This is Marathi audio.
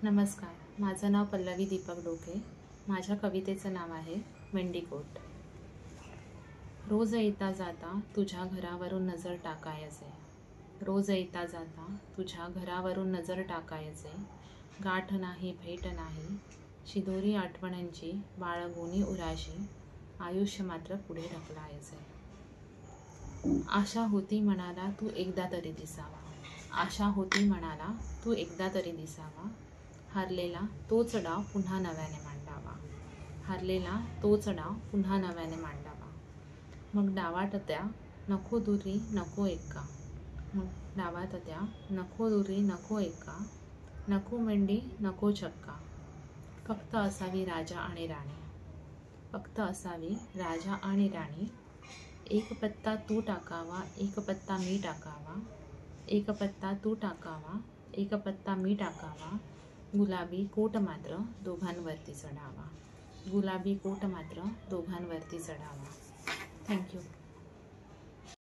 नमस्कार, माझं नाव पल्लवी दीपक डोके। माझ्या कवितेचं नाव आहे मेंढीकोट। रोज येता जाता तुझ्या घरावरून नजर टाकायचे, रोज येता जाता तुझ्या घरावरून नजर टाकायचे। गाठ नाही भेट नाही, शिदोरी आठवणांची बाळगुणी उराशी, आयुष्य मात्र पुढे ढकलायचे। आशा होती मनाला तू एकदा तरी दिसावा, आशा होती मनाला तू एकदा तरी दिसावा। हारलेला तोच डाव पुन्हा नव्याने मांडावा, हारलेला तोच डाव पुन्हा नव्याने मांडावा। मग डावात त्या नको दुरी नको एका, मग डावात त्या नको दुरी नको एका, नको मेंढी नको चक्का। फक्त असावी राजा आणि राणी, फक्त असावी राजा आणि राणी। एक पत्ता तू टाकावा, एक पत्ता मी टाकावा, एक पत्ता तू टाकावा, एक पत्ता मी टाकावा। गुलाबी कोट मात्र दोघांवरती चढावा, गुलाबी कोट मात्र दोघांवरती चढावा। थँक्यू।